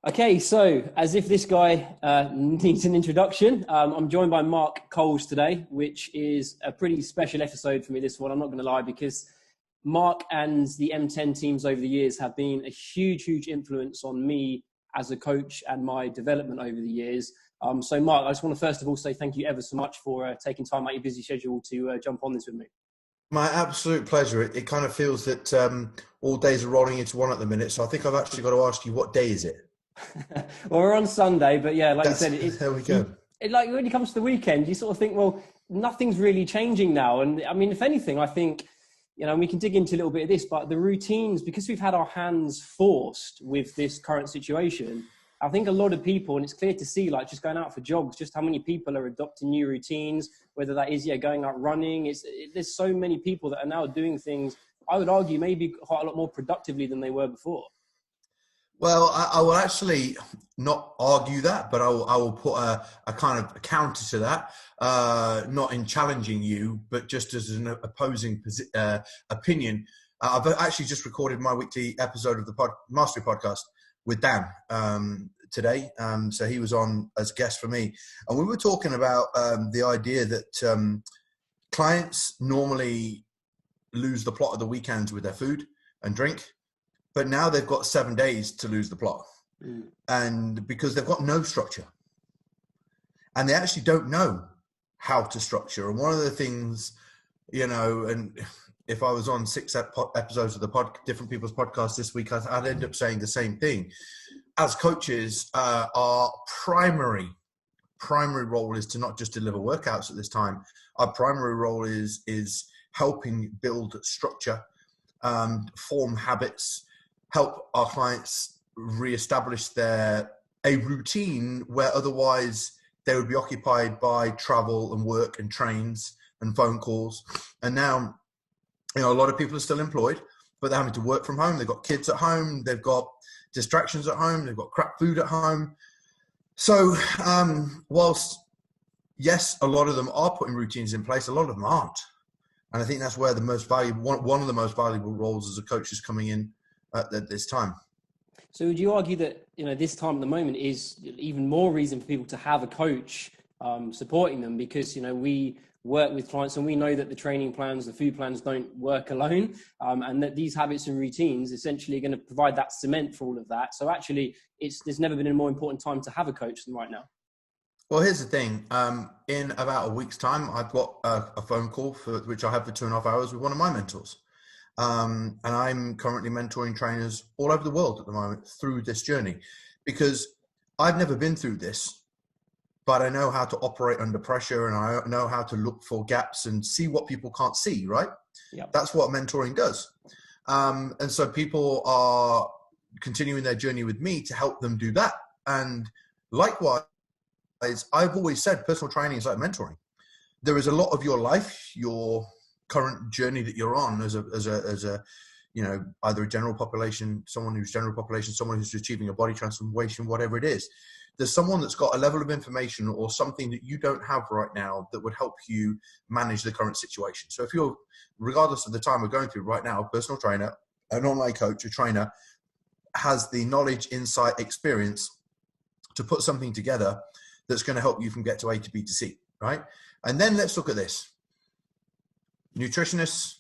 Okay, so as if this guy needs an introduction, I'm joined by Mark Coles today, which is a pretty special episode for me, this one, I'm not going to lie, because Mark and the M10 teams over the years have been a huge influence on me as a coach and my development over the years. So Mark, I just want to first of all say thank you ever so much for taking time out of your busy schedule to jump on this with me. My absolute pleasure. It kind of feels that all days are rolling into one at the minute. So I think I've actually got to ask you, what day is it? Well, we're on Sunday, but yeah, like you said, There we go. Like when it comes to the weekend, you sort of think, well, nothing's really changing now. And I mean, if anything, I think, we can dig into a little bit of this, but the routines, because we've had our hands forced with this current situation, I think a lot of people, and it's clear to see, like just going out for jogs, just how many people are adopting new routines, whether that is, going out running. There's so many people that are now doing things, I would argue, maybe quite a lot more productively than they were before. Well, I will actually not argue that, but I will put a kind of counter to that, not in challenging you, but just as an opposing opinion. I've actually just recorded my weekly episode of the Mastery podcast with Dan today. So he was on as a guest for me. And we were talking about the idea that clients normally lose the plot of the weekends with their food and drink. But now they've got 7 days to lose the plot. And because they've got no structure. And they actually don't know how to structure. And one of the things, and if I was on 6 episodes of the different people's podcasts this week, I'd end up saying the same thing. As coaches, our primary role is to not just deliver workouts at this time. Our primary role is helping build structure, form habits, help our clients reestablish a routine where otherwise they would be occupied by travel and work and trains and phone calls. And now, a lot of people are still employed, but they're having to work from home. They've got kids at home. They've got distractions at home. They've got crap food at home. So whilst, yes, a lot of them are putting routines in place, a lot of them aren't. And I think that's where the most valuable, one of the most valuable roles as a coach is coming in at this time. So would you argue that, this time at the moment is even more reason for people to have a coach supporting them? Because, we work with clients and we know that the training plans, the food plans don't work alone, and that these habits and routines essentially are going to provide that cement for all of that. So actually, there's never been a more important time to have a coach than right now. Well, here's the thing. In about a week's time, I've got a phone call which I have for 2.5 hours with one of my mentors. And I'm currently mentoring trainers all over the world at the moment through this journey, because I've never been through this, but I know how to operate under pressure and I know how to look for gaps and see what people can't see, right? Yep. That's what mentoring does. And so people are continuing their journey with me to help them do that. And likewise, I've always said personal training is like mentoring. There is a lot of your life, your current journey that you're on as a either a general population, someone who's achieving a body transformation, whatever it is. There's someone that's got a level of information or something that you don't have right now that would help you manage the current situation. So if you're, regardless of the time we're going through right now, a personal trainer, an online coach, a trainer has the knowledge, insight, experience to put something together that's going to help you from get to A to B to C, right? And then let's look at this. Nutritionists,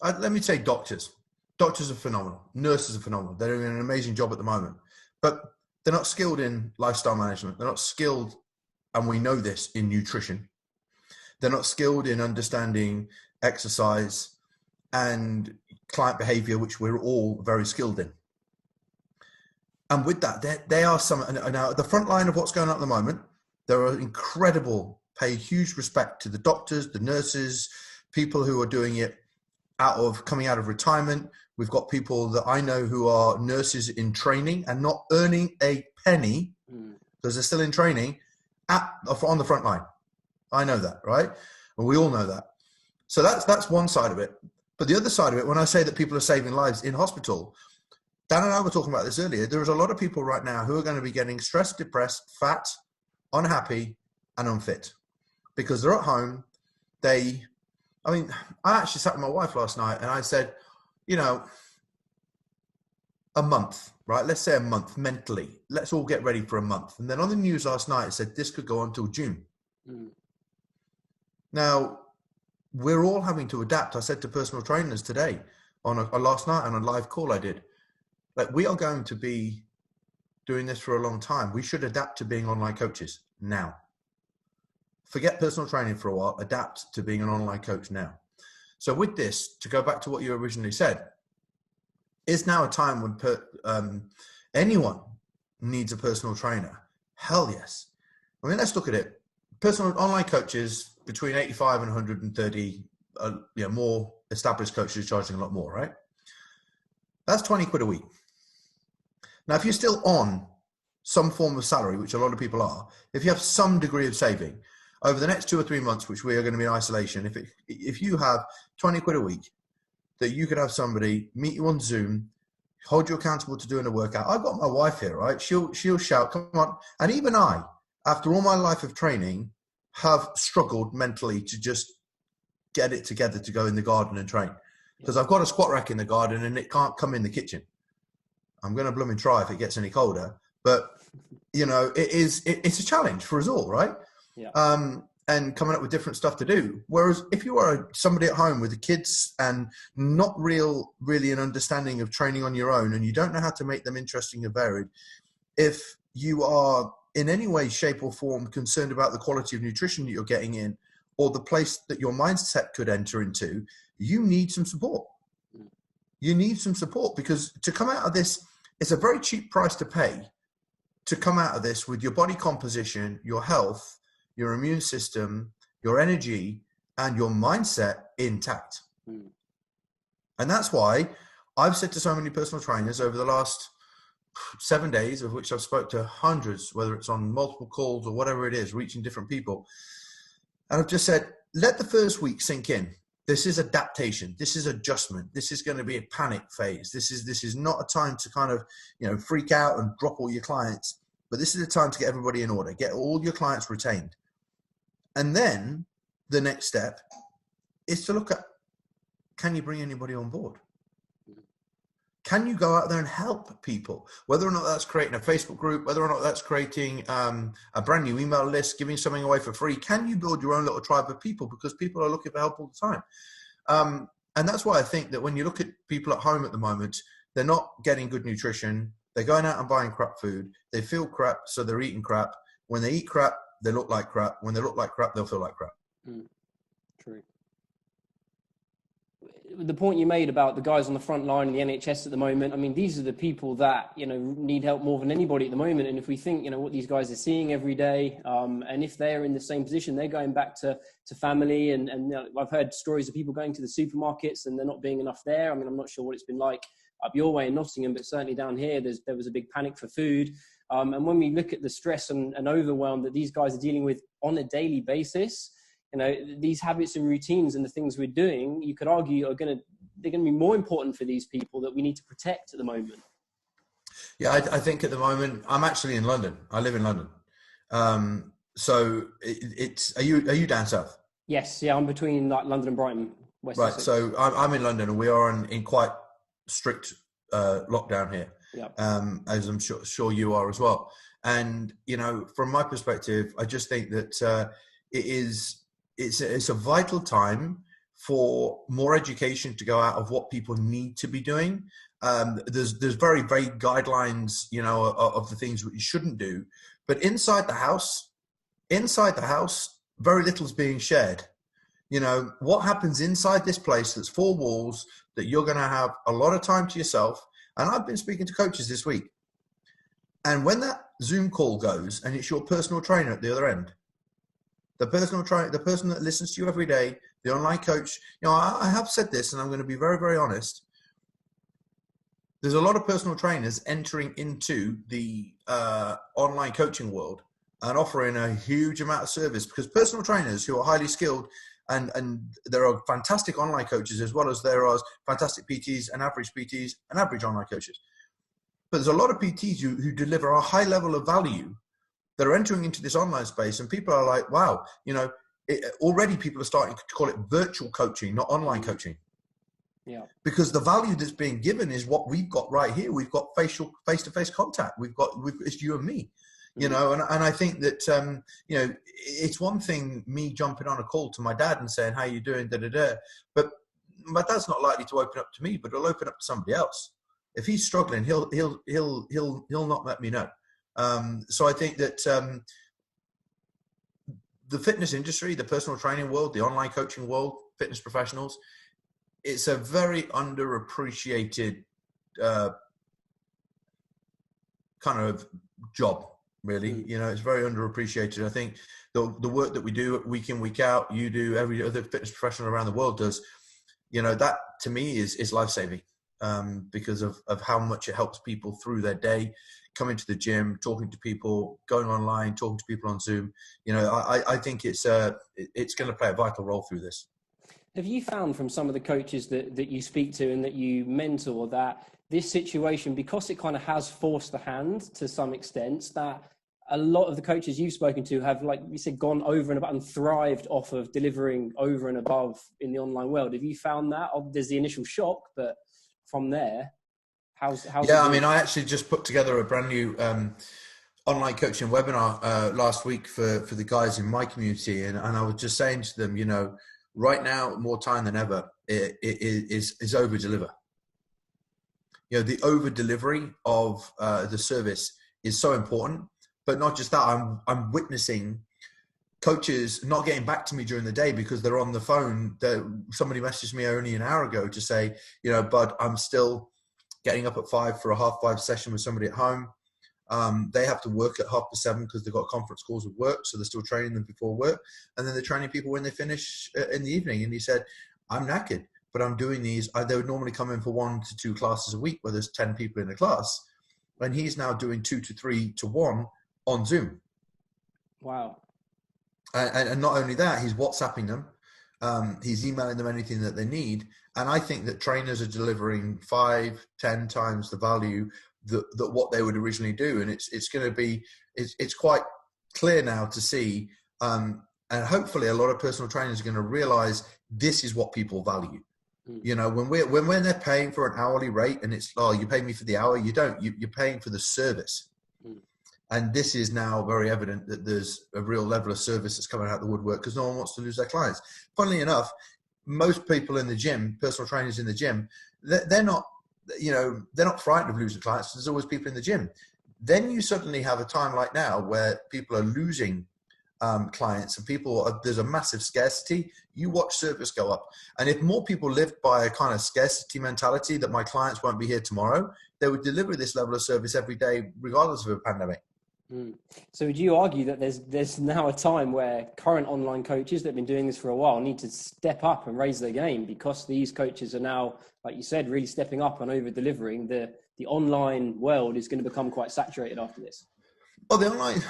let me say doctors. Doctors are phenomenal. Nurses are phenomenal. They're doing an amazing job at the moment. But they're not skilled in lifestyle management. They're not skilled, and we know this, in nutrition. They're not skilled in understanding exercise and client behavior, which we're all very skilled in. And with that, they are now at the front line of what's going on at the moment. There are incredible, pay huge respect to the doctors, the nurses, people who are doing it coming out of retirement. We've got people that I know who are nurses in training and not earning a penny because they're still in training on the front line. I know that, right? And we all know that. So that's one side of it. But the other side of it, when I say that people are saving lives in hospital, Dan and I were talking about this earlier. There is a lot of people right now who are going to be getting stressed, depressed, fat, unhappy, and unfit because they're at home. I actually sat with my wife last night and I said, a month, right? Let's say a month mentally. Let's all get ready for a month. And then on the news last night, it said this could go on till June. Mm. Now, we're all having to adapt. I said to personal trainers today on a last night on a live call I did, like, we are going to be doing this for a long time. We should adapt to being online coaches now. Forget personal training for a while, adapt to being an online coach now. So with this, to go back to what you originally said, is now a time when anyone needs a personal trainer? Hell yes. I mean, let's look at it. Personal online coaches between 85 and 130, more established coaches charging a lot more, right? That's 20 quid a week. Now, if you're still on some form of salary, which a lot of people are, if you have some degree of saving over the next 2 or 3 months, which we are going to be in isolation, if you have 20 quid a week, that you could have somebody meet you on Zoom, hold you accountable to doing a workout. I've got my wife here, right? She'll shout, come on. And even I, after all my life of training, have struggled mentally to just get it together to go in the garden and train. Because I've got a squat rack in the garden and it can't come in the kitchen. I'm going to blooming try if it gets any colder. But, it's a challenge for us all, right? Yeah. And coming up with different stuff to do. Whereas if you are somebody at home with the kids and not really an understanding of training on your own, and you don't know how to make them interesting and varied, if you are in any way, shape or form concerned about the quality of nutrition that you're getting in, or the place that your mindset could enter into, you need some support. You need some support, because to come out of this, it's a very cheap price to pay to come out of this with your body composition, your health, your immune system, your energy, and your mindset intact. Mm. And that's why I've said to so many personal trainers over the last 7 days, of which I've spoke to hundreds, whether it's on multiple calls or whatever it is, reaching different people. And I've just said, let the first week sink in. This is adaptation. This is adjustment. This is going to be a panic phase. This is not a time to kind of, freak out and drop all your clients, but this is a time to get everybody in order, get all your clients retained. And then the next step is to look at, can you bring anybody on board? Can you go out there and help people? Whether or not that's creating a Facebook group, whether or not that's creating a brand new email list, giving something away for free. Can you build your own little tribe of people? Because people are looking for help all the time. And that's why I think that when you look at people at home at the moment, they're not getting good nutrition. They're going out and buying crap food. They feel crap, so they're eating crap. When they eat crap, they look like crap. When they look like crap, they'll feel like crap. True. The point you made about the guys on the front line in the NHS at the moment, I mean, these are the people that, need help more than anybody at the moment. And if we think, what these guys are seeing every day, and if they're in the same position, they're going back to family. And I've heard stories of people going to the supermarkets and there not being enough there. I mean, I'm not sure what it's been like up your way in Nottingham, but certainly down here, there was a big panic for food. And when we look at the stress and overwhelm that these guys are dealing with on a daily basis, these habits and routines and the things we're doing, you could argue they're going to be more important for these people that we need to protect at the moment. Yeah, I think at the moment, I'm actually in London. I live in London. So are you down south? Yes. Yeah. I'm between London and Brighton, West Right. Essex. So I'm in London and we are in quite strict lockdown here. Yep. As I'm sure you are as well. And, from my perspective, I just think that it's a vital time for more education to go out of what people need to be doing. There's very vague guidelines, of the things that you shouldn't do. But inside the house, very little is being shared. What happens inside this place that's four walls that you're going to have a lot of time to yourself. And I've been speaking to coaches this week. And when that Zoom call goes and it's your personal trainer at the other end, the personal trainer, the person that listens to you every day, the online coach, I have said this and I'm going to be very, very honest. There's a lot of personal trainers entering into the online coaching world and offering a huge amount of service, because personal trainers who are highly skilled, and there are fantastic online coaches as well as there are fantastic PTs and average online coaches. But there's a lot of PTs who deliver a high level of value that are entering into this online space, and people are like, wow, already people are starting to call it virtual coaching, not online coaching. Yeah. Because the value that's being given is what we've got right here. We've got face-to-face contact. It's you and me, you know, and I think that, you know, it's one thing me jumping on a call to my dad and saying, how you doing, but my dad's not likely to open up to me, but he'll open up to somebody else. If he's struggling, he'll not let me know. So I think that the fitness industry, the personal training world, the online coaching world, fitness professionals, it's a very underappreciated kind of job, really. You know, it's very underappreciated. I think the work that we do week in, week out, you do, every other fitness professional around the world does, you know, that to me is life-saving, because of how much it helps people through their day, coming to the gym, talking to people, going online, talking to people on Zoom. You know, I think it's going to play a vital role through this. Have you found from some of the coaches that you speak to and that you mentor that this situation, because it kind of has forced the hand to some extent, that a lot of the coaches you've spoken to have, like you said, gone over and above and thrived off of delivering over and above in the online world? Have you found that? There's the initial shock, but from there, how's yeah, I mean, I actually just put together a brand new online coaching webinar last week for the guys in my community. And I was just saying to them, you know, right now, more time than ever, is over-deliver. You know, the over-delivery of the service is so important. But not just that, I'm witnessing coaches not getting back to me during the day because they're on the phone. Somebody messaged me only an hour ago to say, you know, Bud, I'm still getting up at 5 for a 5:30 session with somebody at home. They have to work at 7:30 because they've got conference calls with work, so they're still training them before work, and then they're training people when they finish in the evening. And he said, I'm knackered, but I'm doing these. They would normally come in for 1 to 2 classes a week where there's 10 people in a class, and he's now doing 2 to 3 to 1 on Zoom. Wow. And not only that, he's WhatsApping them, he's emailing them anything that they need. And I think that trainers are delivering 5-10 times the value that what they would originally do. And it's going to be, it's quite clear now to see, and hopefully a lot of personal trainers are going to realize this is what people value. You know, when they're paying for an hourly rate and it's, oh, you pay me for the hour, you don't, you're paying for the service. And this is now very evident that there's a real level of service that's coming out the woodwork because no one wants to lose their clients. Funnily enough, most people in the gym, personal trainers in the gym, they're not, you know, they're not frightened of losing clients. There's always people in the gym. Then you suddenly have a time like now where people are losing clients and there's a massive scarcity. You watch service go up. And if more people lived by a kind of scarcity mentality that my clients won't be here tomorrow, they would deliver this level of service every day, regardless of a pandemic. So would you argue that there's now a time where current online coaches that have been doing this for a while need to step up and raise their game because these coaches are now, like you said, really stepping up and over delivering? The online world is going to become quite saturated after this. Well, the online,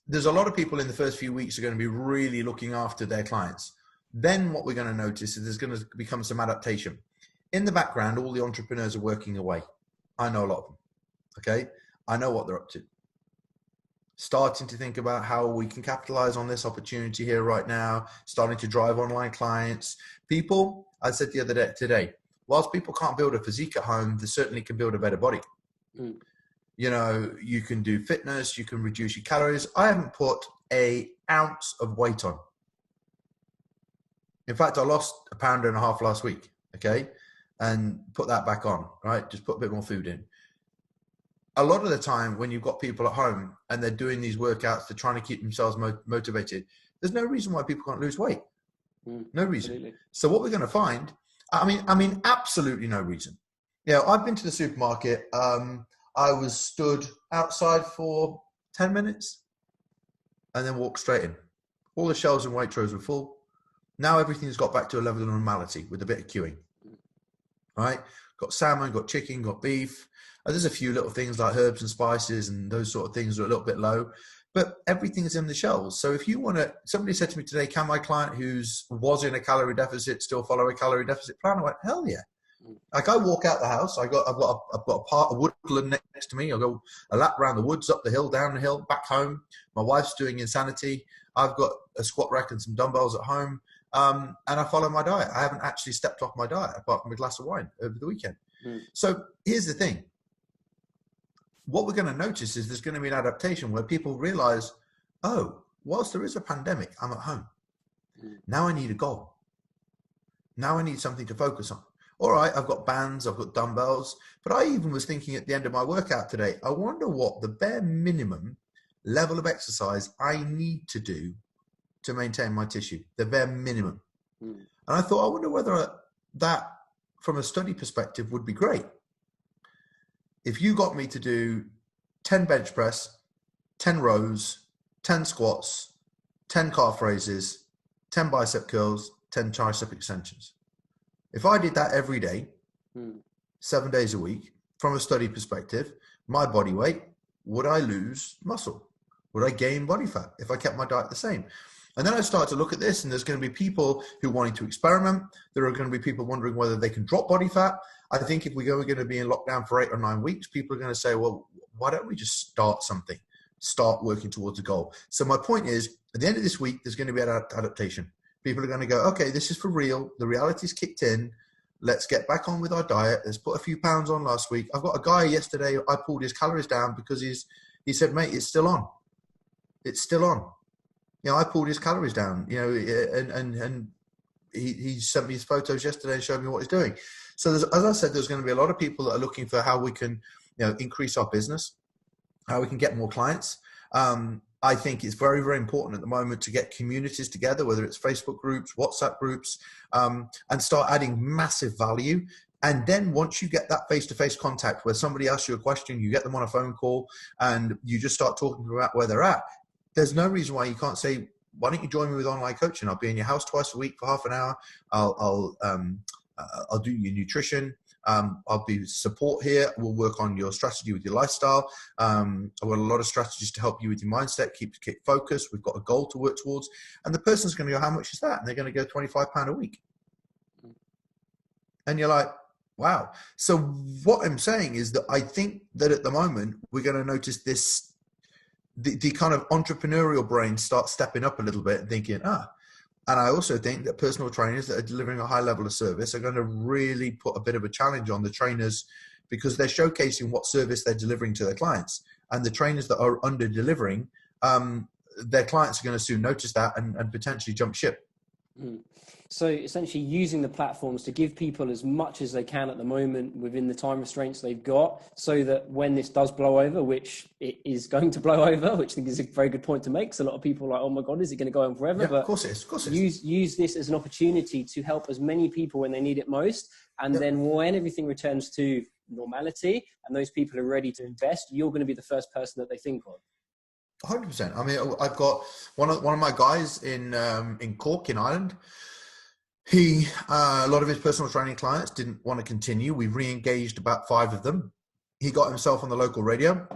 there's a lot of people in the first few weeks are going to be really looking after their clients. Then what we're going to notice is there's going to become some adaptation. In the background, all the entrepreneurs are working away. I know a lot of them. Okay, I know what they're up to. Starting to think about how we can capitalize on this opportunity here right now, starting to drive online clients. People, I said the other day, today, whilst people can't build a physique at home, they certainly can build a better body. You know, you can do fitness, you can reduce your calories. I haven't put an ounce of weight on. In fact, I lost 1.5 pounds last week, okay, and put that back on, right? Just put a bit more food in. A lot of the time when you've got people at home and they're doing these workouts, they're trying to keep themselves motivated. There's no reason why people can't lose weight. No reason. Absolutely. So what we're going to find, I mean, absolutely no reason. You know, I've been to the supermarket. I was stood outside for 10 minutes and then walked straight in. All the shelves and Waitrose were full. Now everything's got back to a level of normality with a bit of queuing. Right? Got salmon, got chicken, got beef. There's a few little things like herbs and spices and those sort of things are a little bit low, but everything's in the shelves. So if you want to, somebody said to me today, can my client was in a calorie deficit still follow a calorie deficit plan? I went, hell yeah. Like I walk out the house, I've got a woodland next to me. I'll go a lap around the woods, up the hill, down the hill, back home. My wife's doing Insanity. I've got a squat rack and some dumbbells at home. And I follow my diet. I haven't actually stepped off my diet apart from a glass of wine over the weekend. So here's the thing. What we're going to notice is there's going to be an adaptation where people realize, oh, whilst there is a pandemic, I'm at home. Now I need a goal. Now I need something to focus on. All right, I've got bands, I've got dumbbells, but I even was thinking at the end of my workout today, I wonder what the bare minimum level of exercise I need to do to maintain my tissue, the bare minimum. And I thought, I wonder whether that, from a study perspective, would be great. If you got me to do 10 bench press, 10 rows, 10 squats, 10 calf raises, 10 bicep curls, 10 tricep extensions. If I did that every day, 7 days a week, from a study perspective, my body weight, would I lose muscle? Would I gain body fat if I kept my diet the same? And then I start to look at this, and there's going to be people who are wanting to experiment. There are going to be people wondering whether they can drop body fat. I think if we're going to be in lockdown for 8 or 9 weeks, people are going to say, well, why don't we just start something? Start working towards a goal. So my point is, at the end of this week, there's going to be an adaptation. People are going to go, okay, this is for real. The reality's kicked in. Let's get back on with our diet. Let's put a few pounds on last week. I've got a guy yesterday, I pulled his calories down because he said, mate, it's still on. It's still on. You know, I pulled his calories down, you know, and he sent me his photos yesterday and showed me what he's doing. So as I said, there's going to be a lot of people that are looking for how we can, you know, increase our business, how we can get more clients. I think it's very, very important at the moment to get communities together, whether it's Facebook groups, WhatsApp groups, and start adding massive value. And then once you get that face-to-face contact where somebody asks you a question, you get them on a phone call and you just start talking about where they're at, there's no reason why you can't say, why don't you join me with online coaching? I'll be in your house twice a week for half an hour. I'll do your nutrition. I'll be support here. We'll work on your strategy with your lifestyle. I've got a lot of strategies to help you with your mindset, keep focused. We've got a goal to work towards. And the person's going to go, how much is that? And they're going to go £25 a week. And you're like, wow. So what I'm saying is that I think that at the moment, we're going to notice this, the kind of entrepreneurial brain start stepping up a little bit and thinking, and I also think that personal trainers that are delivering a high level of service are going to really put a bit of a challenge on the trainers because they're showcasing what service they're delivering to their clients. And the trainers that are under delivering, their clients are going to soon notice that and potentially jump ship. So essentially using the platforms to give people as much as they can at the moment within the time restraints they've got, so that when this does blow over, which it is going to blow over, which I think is a very good point to make. So a lot of people are like, oh my God, is it going to go on forever? Yeah, but of course it is. Of course it is. Use this as an opportunity to help as many people when they need it most. And then when everything returns to normality and those people are ready to invest, you're going to be the first person that they think of. 100%. I mean, I've got one of my guys in Cork in Ireland. He, a lot of his personal training clients didn't want to continue. We re-engaged about 5 of them. He got himself on the local radio.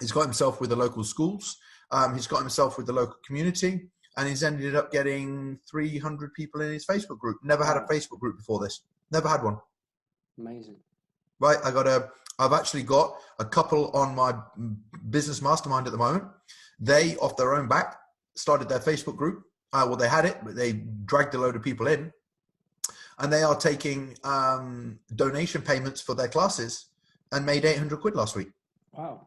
He's got himself with the local schools. He's got himself with the local community. And he's ended up getting 300 people in his Facebook group. Never had a Facebook group before this. Never had one. Amazing. Right. I've actually got a couple on my business mastermind at the moment. They, off their own back, started their Facebook group. Well, they had it, but they dragged a load of people in. And they are taking donation payments for their classes and made 800 quid last week. Wow.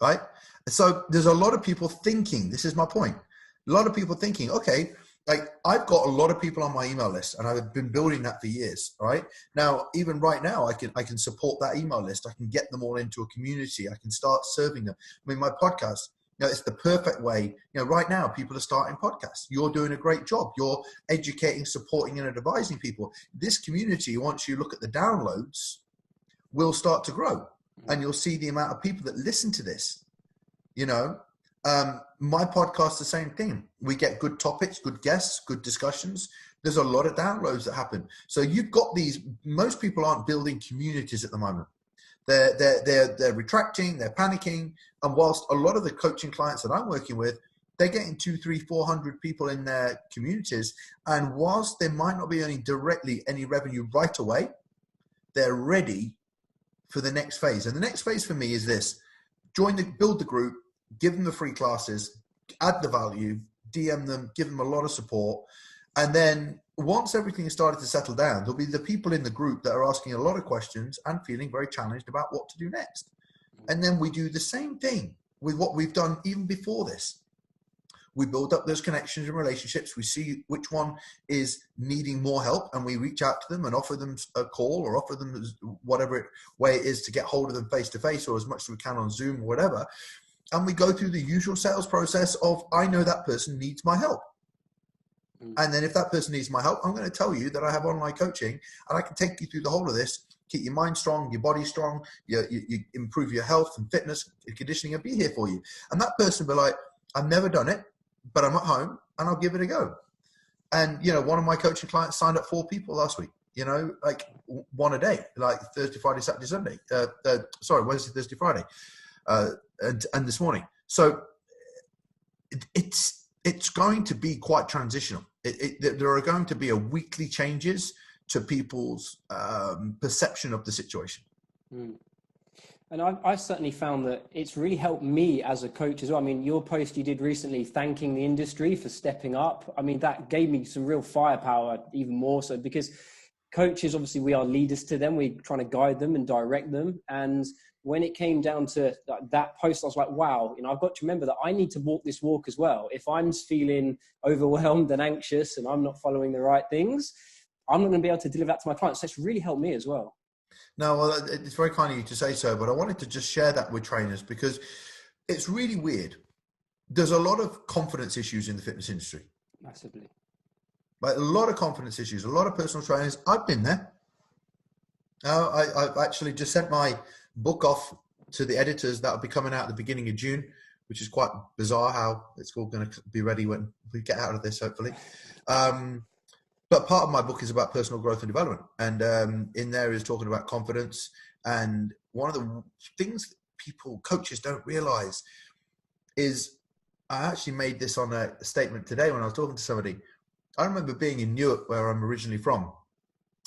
Right? So there's a lot of people thinking, this is my point. A lot of people thinking, okay, like I've got a lot of people on my email list and I've been building that for years, right? Now, even right now, I can support that email list. I can get them all into a community. I can start serving them. I mean, my podcast, you know, it's the perfect way. You know, right now, people are starting podcasts. You're doing a great job. You're educating, supporting, and advising people. This community, once you look at the downloads, will start to grow. And you'll see the amount of people that listen to this. You know, my podcast, the same thing. We get good topics, good guests, good discussions. There's a lot of downloads that happen. So you've got these, most people aren't building communities at the moment. They're retracting, they're panicking. And whilst a lot of the coaching clients that I'm working with, they're getting 200, 300, 400 people in their communities. And whilst they might not be earning directly any revenue right away, they're ready for the next phase. And the next phase for me is this: build the group, give them the free classes, add the value, DM them, give them a lot of support, And then once everything has started to settle down, there'll be the people in the group that are asking a lot of questions and feeling very challenged about what to do next. And then we do the same thing with what we've done even before this. We build up those connections and relationships. We see which one is needing more help, and we reach out to them and offer them a call or offer them whatever way it is to get hold of them face to face or as much as we can on Zoom or whatever. And we go through the usual sales process of, I know that person needs my help. And then if that person needs my help, I'm going to tell you that I have online coaching and I can take you through the whole of this, keep your mind strong, your body strong, you improve your health and fitness and conditioning, and be here for you. And that person will be like, I've never done it, but I'm at home and I'll give it a go. And, you know, one of my coaching clients signed up 4 people last week, you know, like one a day, like Thursday, Friday, Saturday, Sunday. Wednesday, Thursday, Friday, and this morning. So it's going to be quite transitional. There are going to be weekly changes to people's perception of the situation. And I certainly found that it's really helped me as a coach as well. I mean, your post you did recently thanking the industry for stepping up, I mean, that gave me some real firepower, even more so, because coaches, obviously we are leaders to them. We're trying to guide them and direct them. And when it came down to that post, I was like, wow, you know, I've got to remember that I need to walk this walk as well. If I'm feeling overwhelmed and anxious and I'm not following the right things, I'm not going to be able to deliver that to my clients. So it's really helped me as well. No, well, it's very kind of you to say so, but I wanted to just share that with trainers because it's really weird. There's a lot of confidence issues in the fitness industry. Massively. Like a lot of confidence issues, a lot of personal trainers. I've been there. I've actually just sent my book off to the editors that will be coming out at the beginning of June, which is quite bizarre how it's all going to be ready when we get out of this, hopefully. But part of my book is about personal growth and development. And in there is talking about confidence. And one of the things coaches don't realize is, I actually made this on a statement today when I was talking to somebody. I remember being in Newark, where I'm originally from.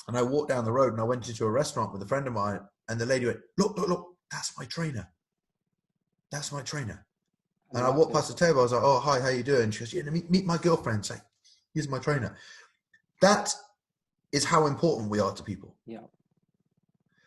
And I walked down the road and I went into a restaurant with a friend of mine. And the lady went, look, that's my trainer. That's my trainer. And I walked past the table. I was like, oh, hi, how you doing? She goes, yeah, meet my girlfriend. Say, here's my trainer. That is how important we are to people. Yeah.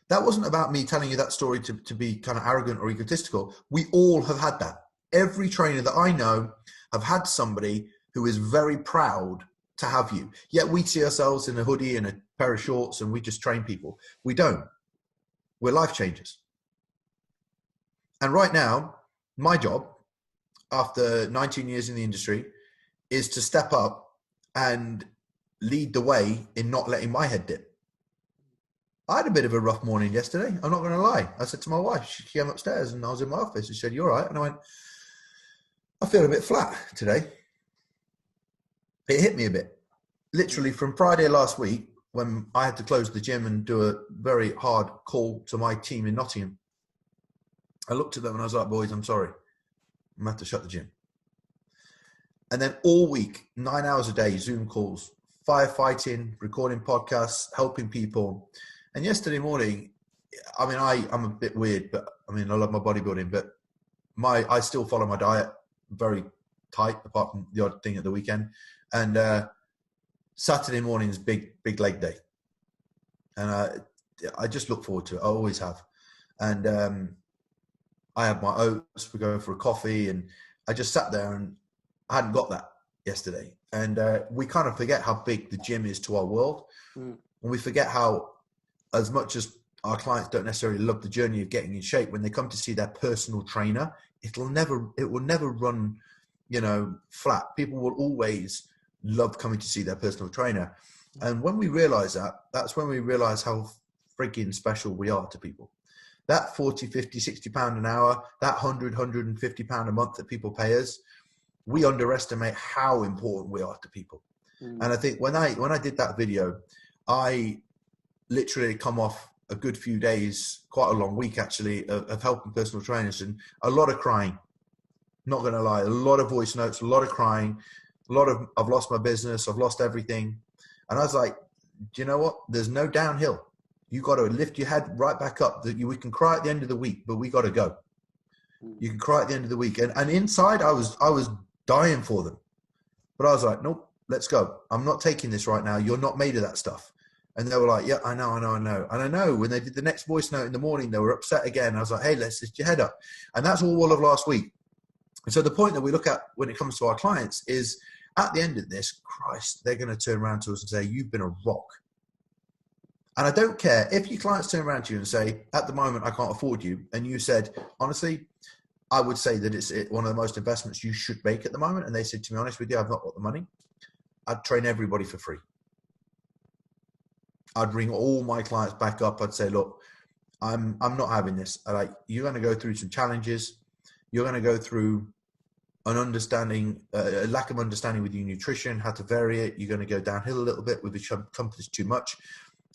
That wasn't about me telling you that story to be kind of arrogant or egotistical. We all have had that. Every trainer that I know have had somebody who is very proud to have you. Yet we see ourselves in a hoodie and a pair of shorts and we just train people. We don't. We're life changers. And right now, my job, after 19 years in the industry, is to step up and lead the way in not letting my head dip. I had a bit of a rough morning yesterday. I'm not going to lie. I said to my wife, she came upstairs and I was in my office and she said, you all right? And I went, I feel a bit flat today. It hit me a bit. Literally from Friday last week, when I had to close the gym and do a very hard call to my team in Nottingham, I looked at them and I was like, boys, I'm sorry. I'm going to have to shut the gym. And then all week, 9 hours a day, Zoom calls, firefighting, recording podcasts, helping people. And yesterday morning, I mean, I'm a bit weird, but I mean, I love my bodybuilding, but I still follow my diet very tight, apart from the odd thing at the weekend. And Saturday morning is big leg day. And I just look forward to it. I always have. And I have my oats, we go for a coffee, and I just sat there and I hadn't got that yesterday. And we kind of forget how big the gym is to our world. And we forget how, as much as our clients don't necessarily love the journey of getting in shape, when they come to see their personal trainer, it will never run, flat. People will always love coming to see their personal trainer. And when we realize that, that's when we realize how freaking special we are to people. That 40, 50, 60 pound an hour, that 100, 150 pound a month that people pay us, we underestimate how important we are to people. And I think when I did that video, I literally come off a good few days, quite a long week actually, of helping personal trainers, and a lot of crying. Not going to lie, a lot of voice notes, a lot of crying, I've lost my business, I've lost everything. And I was like, do you know what? There's no downhill. You got to lift your head right back up. We can cry at the end of the week, but we got to go. You can cry at the end of the week. And inside I was dying for them. But I was like, nope, let's go. I'm not taking this right now. You're not made of that stuff. And they were like, yeah, I know. And I know when they did the next voice note in the morning, they were upset again. I was like, hey, let's lift your head up. And that's all of last week. And so the point that we look at when it comes to our clients is at the end of this, Christ, they're going to turn around to us and say, you've been a rock. And I don't care if your clients turn around to you and say, at the moment, I can't afford you. And you said, honestly, I would say that it's one of the most investments you should make at the moment. And they said, to be honest with you, I've not got the money. I'd train everybody for free. I'd bring all my clients back up. I'd say, look, I'm not having this. You're going to go through some challenges. You're going to go through an understanding, a lack of understanding with your nutrition, how to vary it. You're going to go downhill a little bit with the companies too much.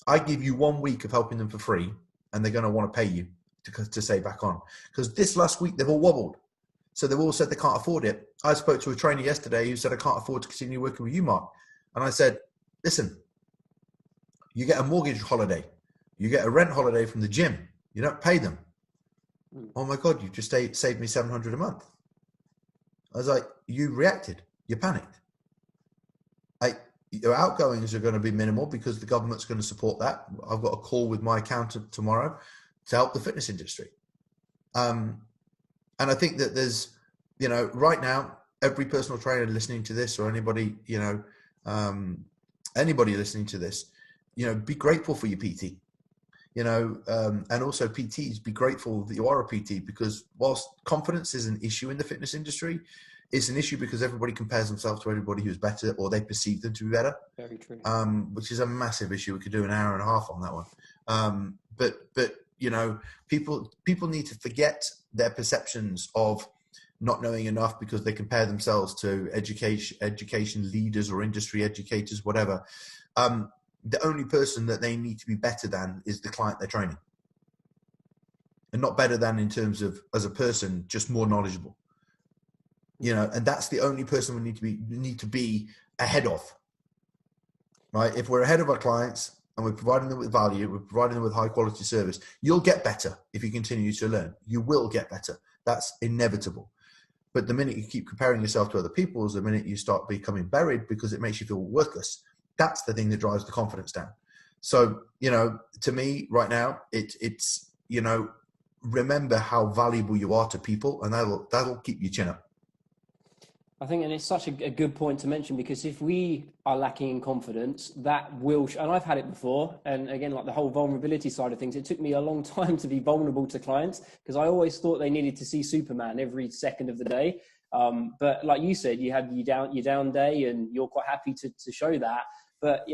I give you 1 week of helping them for free, and they're going to want to pay you to say back on. Because this last week, they've all wobbled. So they've all said they can't afford it. I spoke to a trainer yesterday who said, I can't afford to continue working with you, Mark. And I said, listen, you get a mortgage holiday. You get a rent holiday from the gym. You don't pay them. Oh my God, you just saved me $700 a month. I was like, you reacted. You panicked. Your outgoings are going to be minimal because the government's going to support that. I've got a call with my accountant tomorrow to help the fitness industry. And I think that there's, right now, every personal trainer listening to this or anybody, anybody listening to this, be grateful for your PT, and also PTs, be grateful that you are a PT, because whilst confidence is an issue in the fitness industry, it's an issue because everybody compares themselves to everybody who's better or they perceive them to be better. Very true. Which is a massive issue. We could do an hour and a half on that one. But people need to forget their perceptions of not knowing enough because they compare themselves to education leaders or industry educators, whatever. The only person that they need to be better than is the client they're training. And not better than in terms of as a person, just more knowledgeable. And that's the only person we need to be ahead of. Right? If we're ahead of our clients and we're providing them with value, we're providing them with high quality service, you'll get better if you continue to learn. You will get better. That's inevitable. But the minute you keep comparing yourself to other people is the minute you start becoming buried because it makes you feel worthless. That's the thing that drives the confidence down. So, to me right now, it's remember how valuable you are to people, and that'll keep your chin up. I think, and it's such a good point to mention, because if we are lacking in confidence, that will, and I've had it before. And again, like the whole vulnerability side of things, it took me a long time to be vulnerable to clients because I always thought they needed to see Superman every second of the day. But like you said, you have your down day and you're quite happy to show that. But,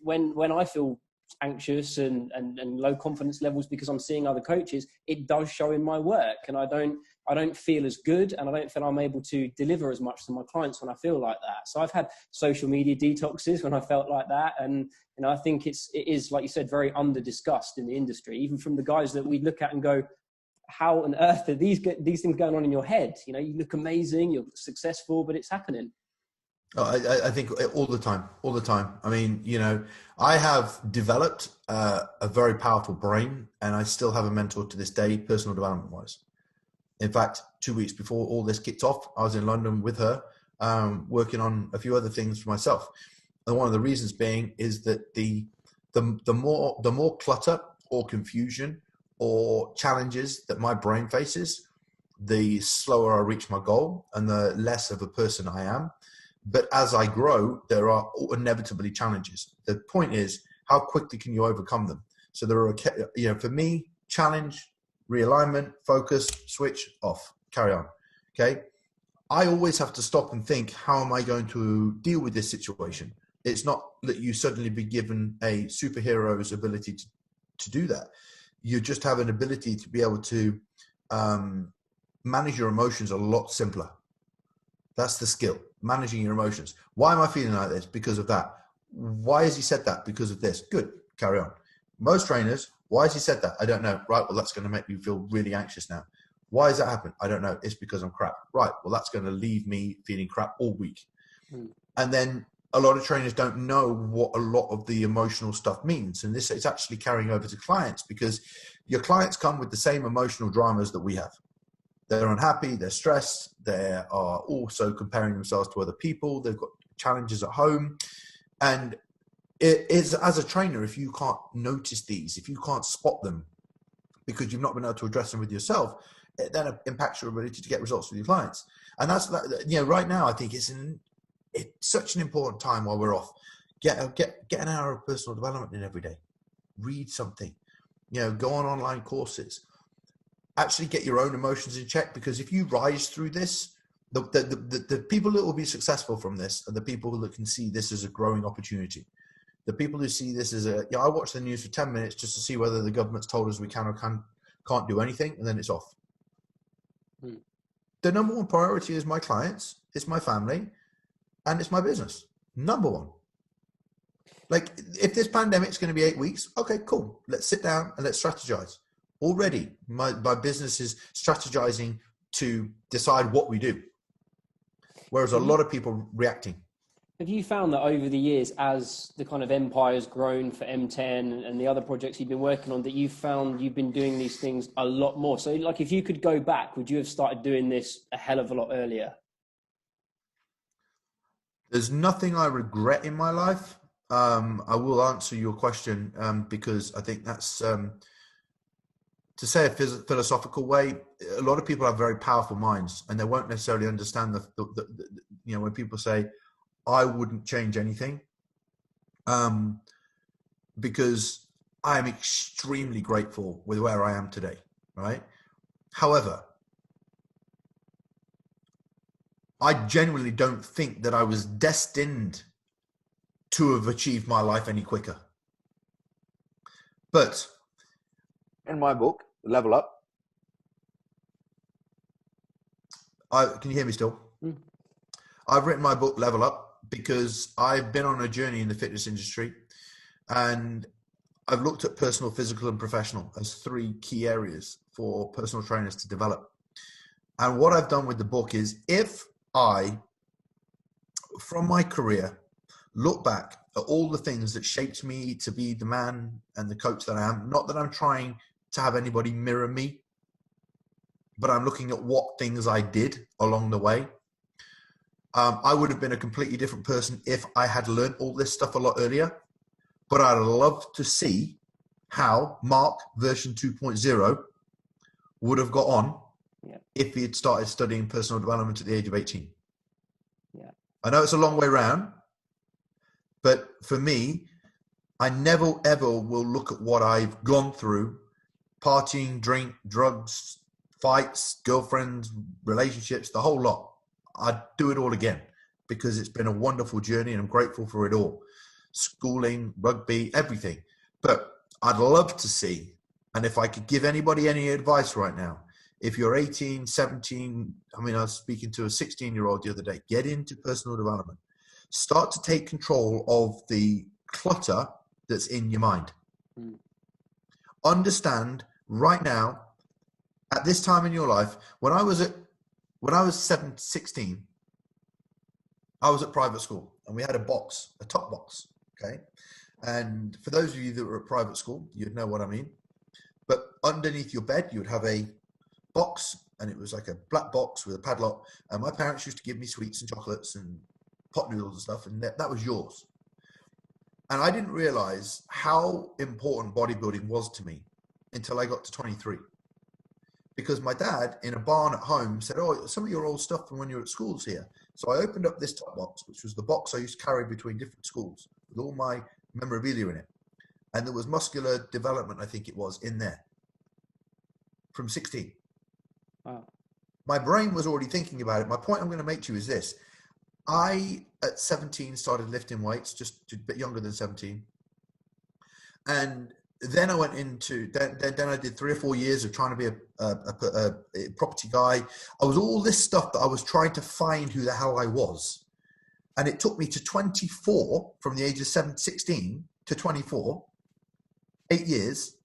when I feel anxious and low confidence levels because I'm seeing other coaches, it does show in my work, and I don't feel as good, and I don't feel I'm able to deliver as much to my clients when I feel like that. So I've had social media detoxes when I felt like that. And, I think it is, like you said, very under discussed in the industry, even from the guys that we look at and go, how on earth are these things going on in your head? You look amazing, you're successful, but it's happening. I think all the time. I mean, I have developed a very powerful brain, and I still have a mentor to this day, personal development wise. In fact, 2 weeks before all this kicked off, I was in London with her, working on a few other things for myself. And one of the reasons being is that the more clutter or confusion or challenges that my brain faces, the slower I reach my goal and the less of a person I am. But as I grow, there are inevitably challenges. The point is, how quickly can you overcome them? So there are, for me, challenge, realignment, focus, switch, off, carry on. Okay. I always have to stop and think, how am I going to deal with this situation? It's not that you suddenly be given a superhero's ability to do that. You just have an ability to be able to manage your emotions a lot simpler. That's the skill, managing your emotions. Why am I feeling like this? Because of that. Why has he said that? Because of this. Good, carry on. Most trainers, why has he said that? I don't know. Right, well, that's going to make me feel really anxious now. Why has that happened? I don't know. It's because I'm crap. Right, well, that's going to leave me feeling crap all week. And then a lot of trainers don't know what a lot of the emotional stuff means. And this is actually carrying over to clients, because your clients come with the same emotional dramas that we have. They're unhappy, they're stressed, they are also comparing themselves to other people, they've got challenges at home. And it is, as a trainer, if you can't notice these, if you can't spot them because you've not been able to address them with yourself, it then impacts your ability to get results with your clients. And that's, right now, I think it's such an important time while we're off. Get an hour of personal development in every day. Read something, go on online courses. Actually get your own emotions in check, because if you rise through this, the people that will be successful from this are the people that can see this as a growing opportunity. The people who see this as I watch the news for 10 minutes just to see whether the government's told us we can or can't do anything, and then it's off. The number one priority is my clients, it's my family, and it's my business. Number one. Like, if this pandemic's going to be 8 weeks, okay, cool. Let's sit down and let's strategize. Already, my business is strategizing to decide what we do. Whereas a lot of people reacting. Have you found that over the years, as the kind of empire has grown for M10 and the other projects you've been working on, that you've found you've been doing these things a lot more? So, like, if you could go back, would you have started doing this a hell of a lot earlier? There's nothing I regret in my life. I will answer your question because I think that's, to say a philosophical way, a lot of people have very powerful minds, and they won't necessarily understand when people say, I wouldn't change anything, because I am extremely grateful with where I am today, right? However, I genuinely don't think that I was destined to have achieved my life any quicker. But in my book, Level Up, can you hear me still? I've written my book, Level Up, because I've been on a journey in the fitness industry, and I've looked at personal, physical, and professional as 3 key areas for personal trainers to develop. And what I've done with the book is, if I, from my career, look back at all the things that shaped me to be the man and the coach that I am, not that I'm trying to have anybody mirror me, but I'm looking at what things I did along the way. I would have been a completely different person if I had learned all this stuff a lot earlier, but I'd love to see how Mark version 2.0 would have got on if he had started studying personal development at the age of 18. Yeah. I know it's a long way around, but for me, I never, ever will look at what I've gone through, partying, drink, drugs, fights, girlfriends, relationships, the whole lot. I'd do it all again, because it's been a wonderful journey and I'm grateful for it all. Schooling, rugby, everything. But I'd love to see, and if I could give anybody any advice right now, if you're 18, 17, I was speaking to a 16-year-old the other day, get into personal development. Start to take control of the clutter that's in your mind. Understand right now, at this time in your life, when I was 16, I was at private school, and we had a top box, okay? And for those of you that were at private school, you'd know what I mean. But underneath your bed, you would have a box, and it was like a black box with a padlock. And my parents used to give me sweets and chocolates and pot noodles and stuff, and that was yours. And I didn't realize how important bodybuilding was to me until I got to 23. Because my dad, in a barn at home, said, oh, some of your old stuff from when you were at schools here. So I opened up this top box, which was the box I used to carry between different schools, with all my memorabilia in it. And there was muscular development, I think it was, in there. From 16. Wow. My brain was already thinking about it. My point I'm going to make to you is this. I, at 17, started lifting weights, just a bit younger than 17. And then I went into, then I did 3 or 4 years of trying to be a property guy. I was all this stuff that I was trying to find who the hell I was. And it took me to 24, from the age of 16 to 24, 8 years,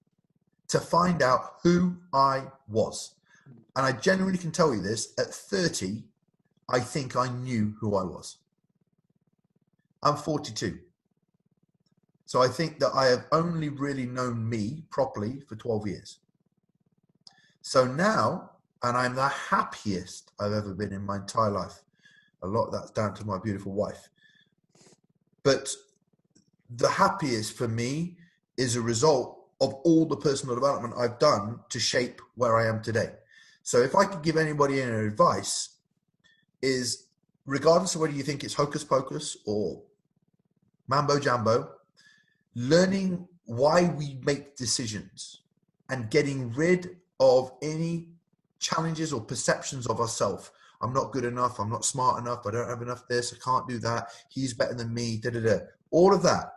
to find out who I was. And I genuinely can tell you this, at 30, I think I knew who I was. I'm 42. So I think that I have only really known me properly for 12 years. So now, and I'm the happiest I've ever been in my entire life. A lot of that's down to my beautiful wife. But the happiest for me is a result of all the personal development I've done to shape where I am today. So if I could give anybody any advice, is regardless of whether you think it's hocus pocus or mambo jambo, learning why we make decisions and getting rid of any challenges or perceptions of ourselves. I'm not good enough. I'm not smart enough. I don't have enough this. I can't do that. He's better than me. Da, da, da. All of that.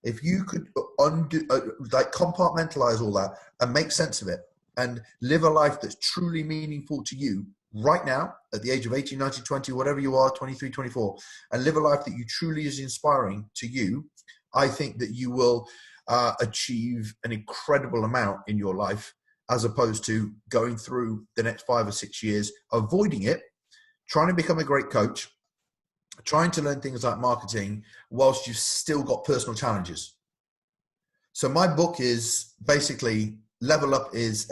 If you could undo, compartmentalize all that and make sense of it and live a life that's truly meaningful to you right now at the age of 18, 19, 20, whatever you are, 23, 24, and live a life that you truly is inspiring to you, I think that you will achieve an incredible amount in your life, as opposed to going through the next 5 or 6 years, avoiding it, trying to become a great coach, trying to learn things like marketing whilst you've still got personal challenges. So my book is basically Level Up is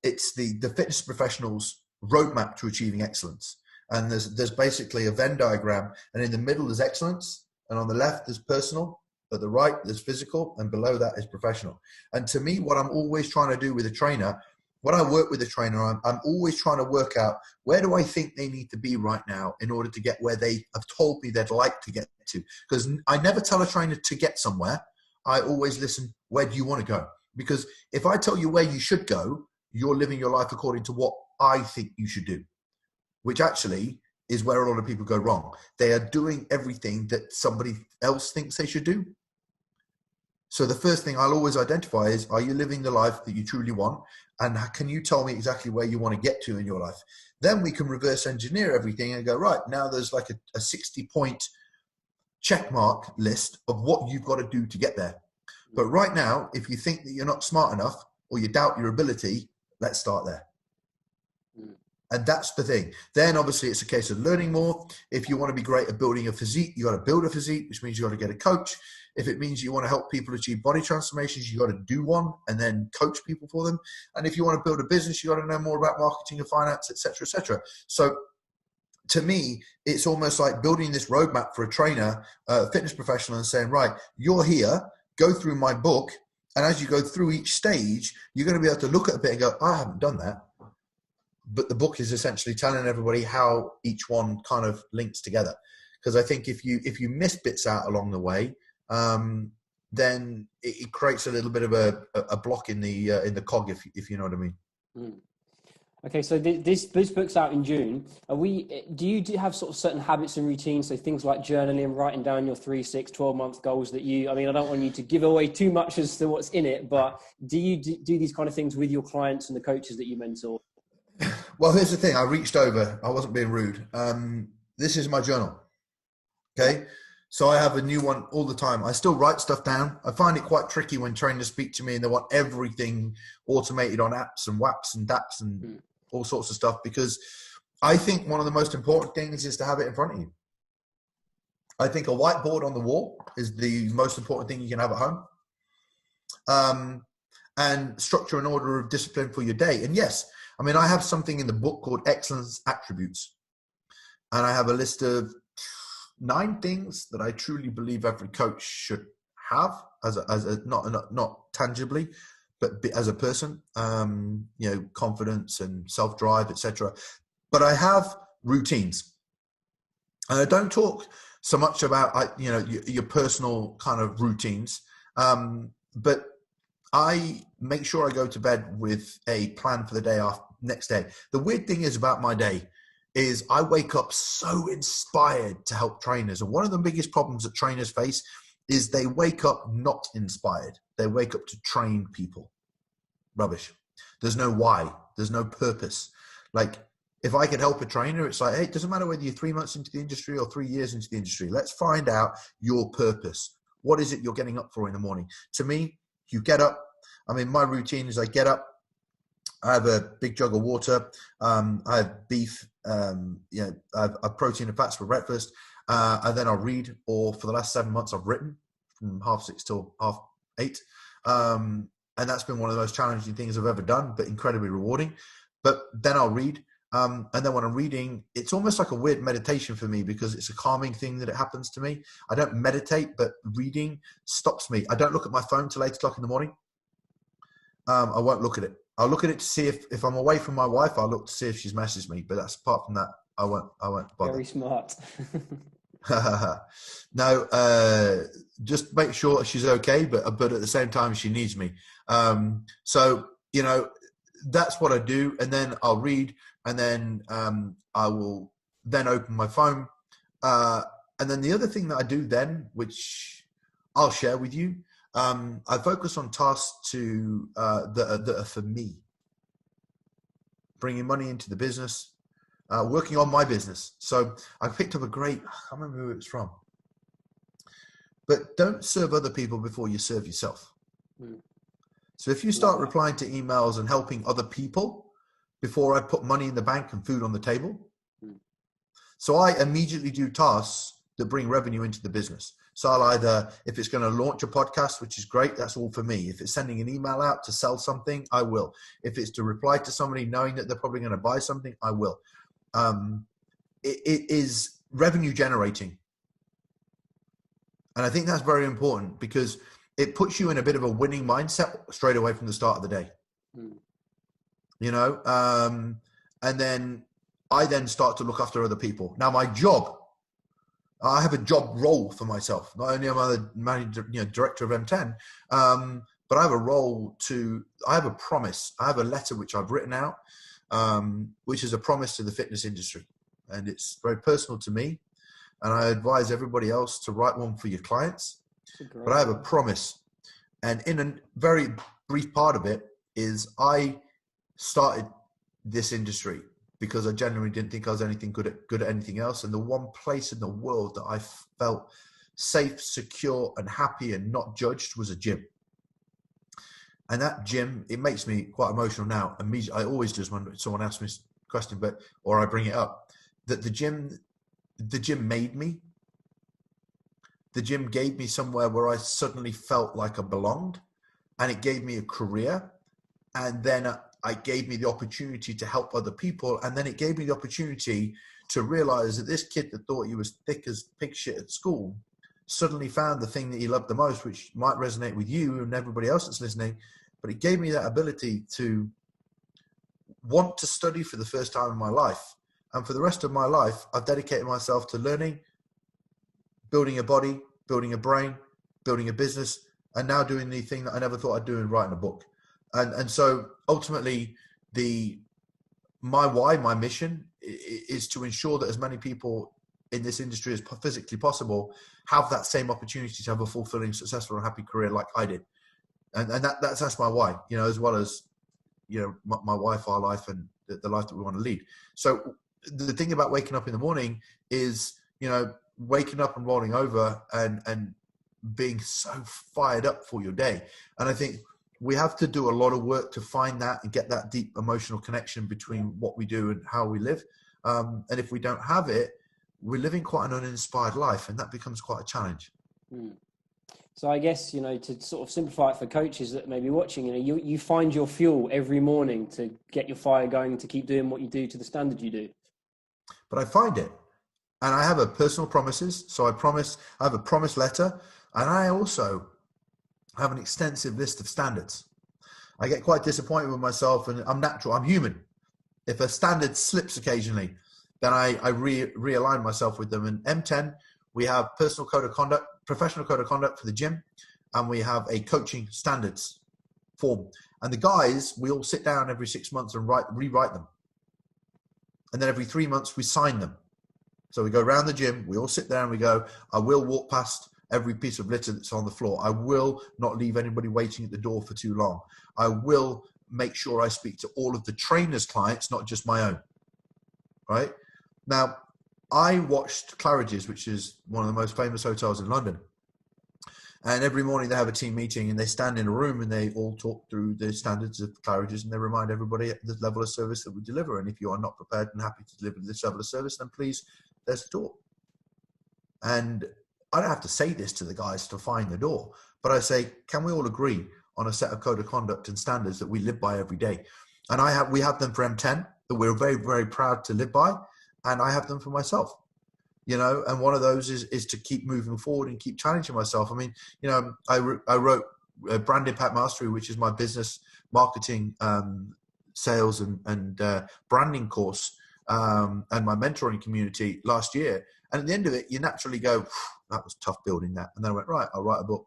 it's the fitness professional's roadmap to achieving excellence. And there's basically a Venn diagram, and in the middle there's excellence, and on the left there's personal, at the right there's physical, and below that is professional. And to me, what I'm always trying to do with a trainer, when I work with a trainer, I'm always trying to work out, where do I think they need to be right now in order to get where they have told me they'd like to get to? Because I never tell a trainer to get somewhere. I always listen, where do you want to go? Because if I tell you where you should go, you're living your life according to what I think you should do, which actually is where a lot of people go wrong. They are doing everything that somebody else thinks they should do. So the first thing I'll always identify is, are you living the life that you truly want? And can you tell me exactly where you want to get to in your life? Then we can reverse engineer everything and go, right, now there's like a 60-point check mark list of what you've got to do to get there. But right now, if you think that you're not smart enough or you doubt your ability, let's start there. And that's the thing. Then obviously it's a case of learning more. If you want to be great at building a physique, you got to build a physique, which means you got to get a coach. If it means you want to help people achieve body transformations, you got to do one and then coach people for them. And if you want to build a business, you got to know more about marketing and finance, etc., etc. So to me, it's almost like building this roadmap for a trainer, a fitness professional, and saying, right, you're here, go through my book. And as you go through each stage, you're going to be able to look at a bit and go, I haven't done that. But the book is essentially telling everybody how each one kind of links together. Because I think if you miss bits out along the way, then it creates a little bit of a block in the cog, if you know what I mean. Mm. Okay, so this book's out in June. Do you have sort of certain habits and routines? So things like journaling, writing down your 3, 6, 12-month goals that I don't want you to give away too much as to what's in it, but do you do these kind of things with your clients and the coaches that you mentor? Well, here's the thing. I reached over. I wasn't being rude. This is my journal. Okay. So I have a new one all the time. I still write stuff down. I find it quite tricky when trainers speak to me and they want everything automated on apps and WAPs and DAPs and all sorts of stuff, because I think one of the most important things is to have it in front of you. I think a whiteboard on the wall is the most important thing you can have at home. And structure and order of discipline for your day. And yes, I mean, I have something in the book called Excellence Attributes. And I have a list of 9 things that I truly believe every coach should have as a not tangibly, but as a person, confidence and self-drive, etc. But I have routines. And I don't talk so much about, your personal kind of routines, but I make sure I go to bed with a plan for the day next day. The weird thing is about my day is I wake up so inspired to help trainers. And one of the biggest problems that trainers face is they wake up not inspired. They wake up to train people. Rubbish. There's no why. There's no purpose. Like, if I could help a trainer, it's like, hey, it doesn't matter whether you're 3 months into the industry or 3 years into the industry. Let's find out your purpose. What is it you're getting up for in the morning? To me, you get up. I mean, my routine is I get up. I have a big jug of water. I have beef. I have protein and fats for breakfast. And then I'll read. Or for the last 7 months, I've written from 6:30 till 8:30. And that's been one of the most challenging things I've ever done, but incredibly rewarding. But then I'll read. And then when I'm reading, it's almost like a weird meditation for me because it's a calming thing that it happens to me. I don't meditate, but reading stops me. I don't look at my phone till 8 o'clock in the morning. I won't look at it. I'll look at it to see if I'm away from my wife, I'll look to see if she's messaged me. But that's apart from that, I won't bother. Very smart. No, just make sure she's okay, but at the same time, she needs me. So, that's what I do. And then I'll read, and then I will then open my phone. And then the other thing that I do then, which I'll share with you, I focus on tasks that are for me. Bringing money into the business, working on my business. So I picked up I can't remember who it's from. But don't serve other people before you serve yourself. Mm. So if you start replying to emails and helping other people before I put money in the bank and food on the table. Mm. So I immediately do tasks that bring revenue into the business. So I'll either, if it's going to launch a podcast, which is great, that's all for me. If it's sending an email out to sell something, I will. If it's to reply to somebody knowing that they're probably going to buy something, I will. It is revenue generating. And I think that's very important because it puts you in a bit of a winning mindset straight away from the start of the day. Mm. And then I then start to look after other people. Now my job, I have a job role for myself. Not only am I the director of M10, but I have a role I have a promise. I have a letter which I've written out, which is a promise to the fitness industry. And it's very personal to me. And I advise everybody else to write one for your clients. But I have a promise. And in a very brief part of it is I started this industry because I genuinely didn't think I was anything good at anything else. And the one place in the world that I felt safe, secure, and happy and not judged was a gym. And that gym, it makes me quite emotional now. I always do when someone asks me a question, or I bring it up, that the gym made me. The gym gave me somewhere where I suddenly felt like I belonged, and it gave me a career. And then it gave me the opportunity to help other people. And then it gave me the opportunity to realize that this kid that thought he was thick as pig shit at school suddenly found the thing that he loved the most, which might resonate with you and everybody else that's listening. But it gave me that ability to want to study for the first time in my life. And for the rest of my life, I've dedicated myself to learning, building a body, building a brain, building a business, and now doing the thing that I never thought I'd do in writing a book. And so ultimately, my mission is to ensure that as many people in this industry as physically possible have that same opportunity to have a fulfilling, successful, and happy career like I did. And that's my why, as well as, my wife, our life, and the life that we want to lead. So the thing about waking up in the morning is, waking up and rolling over and being so fired up for your day. And I think we have to do a lot of work to find that and get that deep emotional connection between what we do and how we live. And if we don't have it, we're living quite an uninspired life, and that becomes quite a challenge. So I guess, to sort of simplify it for coaches that may be watching, you find your fuel every morning to get your fire going, to keep doing what you do to the standard you do. But I find it. And I have a personal promises. So I have a promise letter. And I also have an extensive list of standards. I get quite disappointed with myself, and I'm natural. I'm human. If a standard slips occasionally, then I realign myself with them. In M10, we have professional code of conduct for the gym, and we have a coaching standards form. And the guys, we all sit down every 6 months and rewrite them. And then every 3 months we sign them. So we go around the gym, we all sit there and we go, I will walk past every piece of litter that's on the floor. I will not leave anybody waiting at the door for too long. I will make sure I speak to all of the trainers' clients, not just my own. Right? Now, I watched Claridge's, which is one of the most famous hotels in London. And every morning they have a team meeting and they stand in a room and they all talk through the standards of Claridge's, and they remind everybody the level of service that we deliver. And if you are not prepared and happy to deliver this level of service, then please, there's the door. And I don't have to say this to the guys to find the door, but I say, can we all agree on a set of code of conduct and standards that we live by every day? And we have them for M10. that we're very, very proud to live by. And I have them for myself, and one of those is to keep moving forward and keep challenging myself. I mean, I wrote Brand Impact Mastery, which is my business marketing, sales and branding course, and my mentoring community last year. And at the end of it, you naturally go, that was tough building that. And then I went, right, I'll write a book.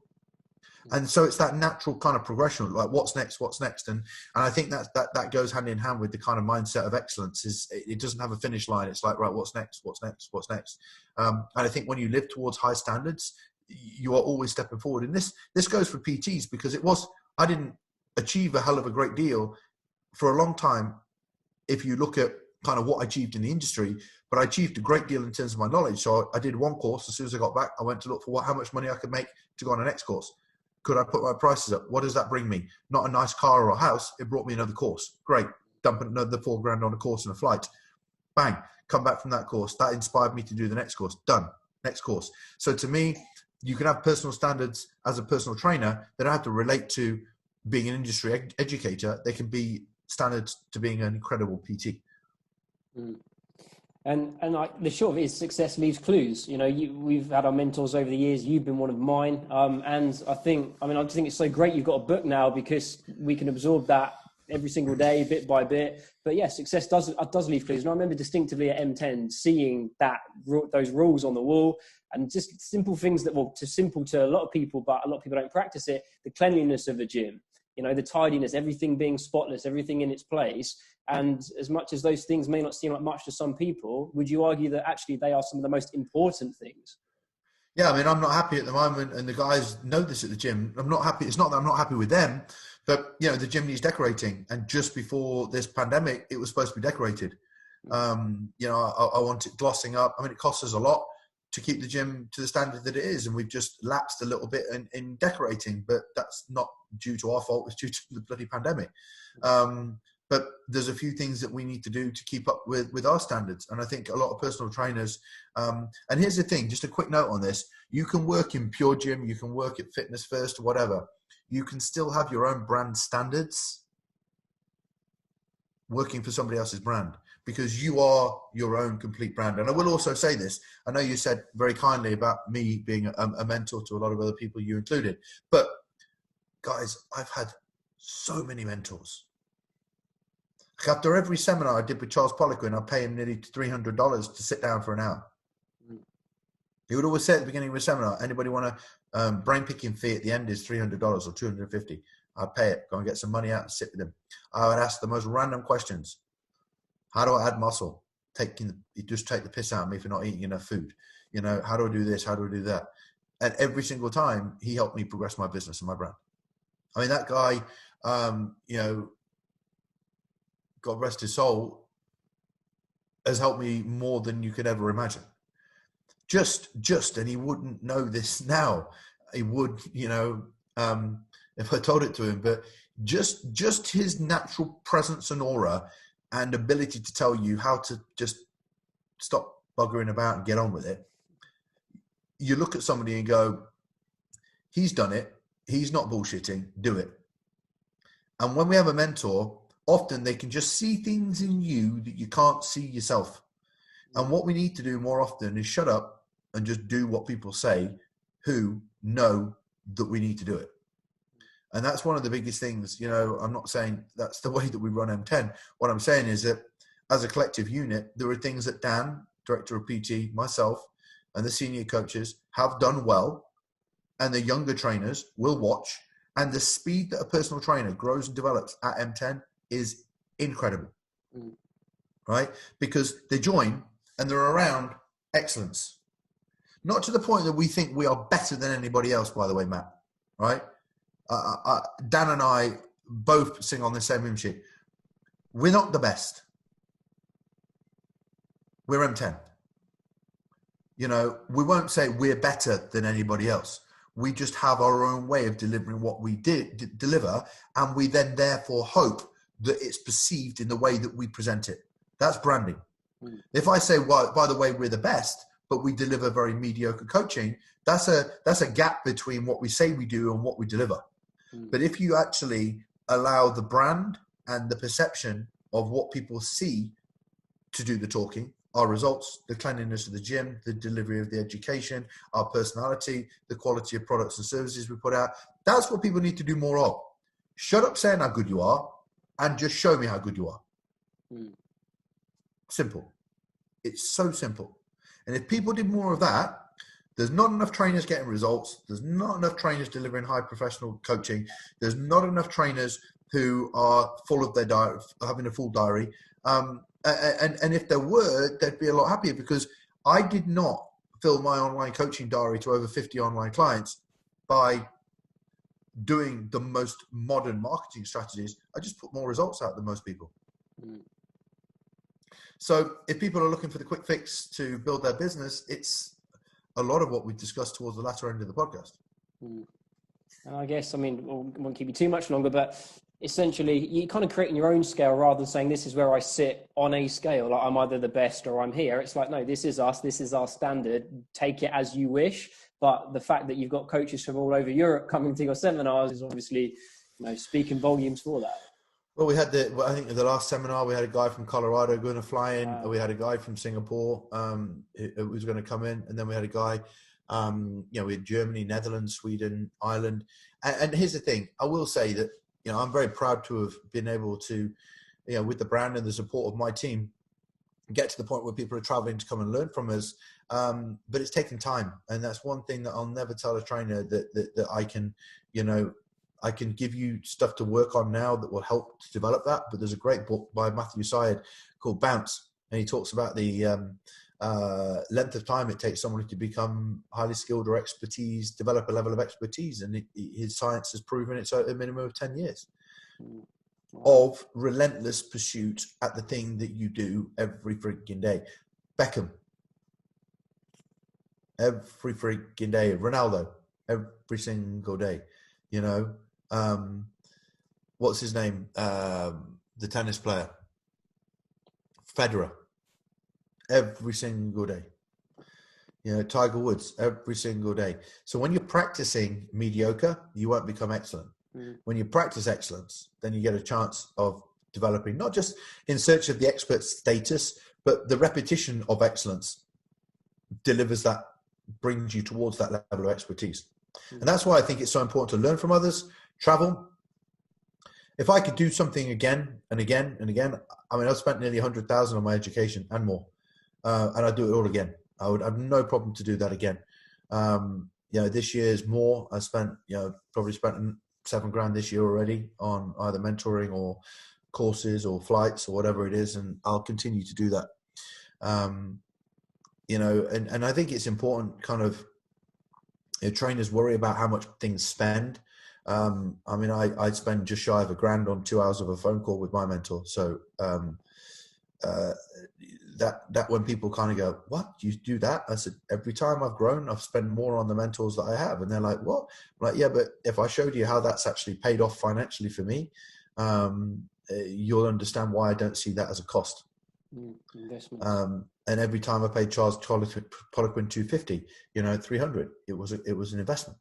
And so it's that natural kind of progression, like what's next. And I think that goes hand in hand with the kind of mindset of excellence. Is it doesn't have a finish line. It's like, right, what's next. And I think when you live towards high standards, you are always stepping forward. And this goes for PTs, because I didn't achieve a hell of a great deal for a long time. If you look at kind of what I achieved in the industry, but I achieved a great deal in terms of my knowledge. So I did one course. As soon as I got back, I went to look for how much money I could make to go on the next course. Could I put my prices up? What does that bring me? Not a nice car or a house. It brought me another course. Great. Dumping another $4,000 on a course and a flight. Bang. Come back from that course. That inspired me to do the next course. Done. Next course. So to me, you can have personal standards as a personal trainer. They don't have to relate to being an industry educator. They can be standards to being an incredible PT. Mm. And the short of it is, success leaves clues. We've had our mentors over the years. You've been one of mine. And I just think it's so great you've got a book now, because we can absorb that every single day, bit by bit. But yeah, success does leave clues. And I remember distinctively at M10 seeing those rules on the wall, and just simple things simple to a lot of people, but a lot of people don't practice it. The cleanliness of the gym, the tidiness, everything being spotless, everything in its place. And as much as those things may not seem like much to some people, would you argue that actually they are some of the most important things? Yeah, I mean, I'm not happy at the moment, and the guys know this at the gym. I'm not happy. It's not that I'm not happy with them, but the gym needs decorating. And just before this pandemic, it was supposed to be decorated. I want it glossing up. I mean, it costs us a lot to keep the gym to the standard that it is, and we've just lapsed a little bit in decorating. But that's not due to our fault; it's due to the bloody pandemic. But there's a few things that we need to do to keep up with our standards. And I think a lot of personal trainers, and here's the thing, just a quick note on this. You can work in Pure Gym, you can work at Fitness First or whatever. You can still have your own brand standards working for somebody else's brand, because you are your own complete brand. And I will also say this. I know you said very kindly about me being a mentor to a lot of other people, you included. But guys, I've had so many mentors. After every seminar I did with Charles Poliquin, I pay him nearly $300 to sit down for an hour. He would always say at the beginning of a seminar, anybody want a brain picking fee at the end is $300 or $250. I'd pay it. Go and get some money out and sit with him. I would ask the most random questions. How do I add muscle? You just take the piss out of me for not eating enough food. How do I do this? How do I do that? And every single time he helped me progress my business and my brand. I mean, that guy, God rest his soul, has helped me more than you could ever imagine. And he wouldn't know this now. He would, if I told it to him, but just his natural presence and aura and ability to tell you how to just stop buggering about and get on with it. You look at somebody and go, he's done it. He's not bullshitting. Do it. And when we have a mentor, often they can just see things in you that you can't see yourself. And what we need to do more often is shut up and just do what people say who know that we need to do it. And that's one of the biggest things. I'm not saying that's the way that we run M10. What I'm saying is that as a collective unit, there are things that Dan, director of PT, myself, and the senior coaches have done well, and the younger trainers will watch. And the speed that a personal trainer grows and develops at M10 is incredible, right? Because they join and they're around excellence. Not to the point that we think we are better than anybody else, by the way, Matt, right? Dan and I both sing on the same hymn sheet. We're not the best. We're M10. We won't say we're better than anybody else. We just have our own way of delivering what we deliver, and we then therefore hope that it's perceived in the way that we present it. That's branding. If I say, well, by the way, we're the best, but we deliver very mediocre coaching, that's a gap between what we say we do and what we deliver. But if you actually allow the brand and the perception of what people see to do the talking, our results, the cleanliness of the gym, the delivery of the education, our personality, the quality of products and services we put out. That's what people need to do more of. Shut up saying how good you are and just show me how good you are. Simple. It's so simple. And if people did more of that, there's not enough trainers getting results. There's not enough trainers delivering high professional coaching. There's not enough trainers who are full of their diary, having a full diary. And if there were, they'd be a lot happier, because I did not fill my online coaching diary to over 50 online clients by doing the most modern marketing strategies. I just put more results out than most people. So if people are looking for the quick fix to build their business, it's a lot of what we discussed towards the latter end of the podcast. And I guess, I mean, I won't keep you too much longer, but essentially you're kind of creating your own scale rather than saying this is where I sit on a scale. Like I'm either the best or I'm here. It's like, no, this is us. This is our standard. Take it as you wish. But the fact that you've got coaches from all over Europe coming to your seminars is obviously, speaking volumes for that. Well, I think in the last seminar, we had a guy from Colorado going to fly in. Wow. We had a guy from Singapore who was going to come in. And then we had a guy, we had Germany, Netherlands, Sweden, Ireland. And here's the thing. I will say that, I'm very proud to have been able to, with the brand and the support of my team, get to the point where people are traveling to come and learn from us. But it's taken time. And that's one thing that I'll never tell a trainer that I can, I can give you stuff to work on now that will help to develop that. But there's a great book by Matthew Syed called Bounce. And he talks about the length of time it takes someone to become highly skilled or develop a level of expertise. And his science has proven it's a minimum of 10 years of relentless pursuit at the thing that you do every freaking day. Beckham, every freaking day. Ronaldo, every single day. What's his name? The tennis player, Federer, every single day. Tiger Woods, every single day. So when you're practicing mediocre, you won't become excellent. When you practice excellence, then you get a chance of developing, not just in search of the expert status, but the repetition of excellence brings you towards that level of expertise. And that's why I think it's so important to learn from others, travel. If I could do something again and again and again, I've spent nearly 100,000 on my education and more, and I'd do it all again. I would have no problem to do that again. This year's more. I probably spent $7,000 this year already on either mentoring or courses or flights or whatever it is, and I'll continue to do that. And I think it's important kind of, trainers worry about how much things spend. I spend just shy of $1,000 on 2 hours of a phone call with my mentor. So that when people kind of go, what, you do that? I said, every time I've grown, I've spent more on the mentors that I have. And they're like, what? I'm like, yeah, but if I showed you how that's actually paid off financially for me, you'll understand why I don't see that as a cost. Investment. And every time I paid Charles Poliquin $250, $300, it was an investment.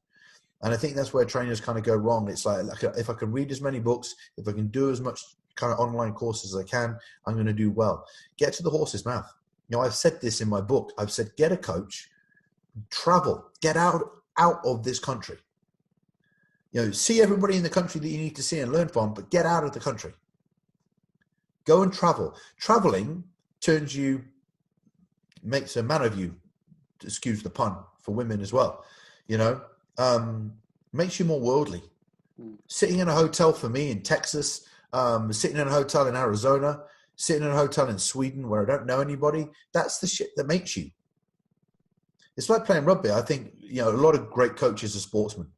And I think that's where trainers kind of go wrong. It's like if I can read as many books, if I can do as much kind of online courses as I can, I'm going to do well. Get to the horse's mouth. I've said this in my book. I've said, get a coach, travel, get out of this country. See everybody in the country that you need to see and learn from, but get out of the country. Go and travel. Traveling makes a man of you, excuse the pun, for women as well. Makes you more worldly. Sitting in a hotel for me in Texas, sitting in a hotel in Arizona, sitting in a hotel in Sweden where I don't know anybody, that's the shit that makes you. It's like playing rugby. I think, a lot of great coaches are sportsmen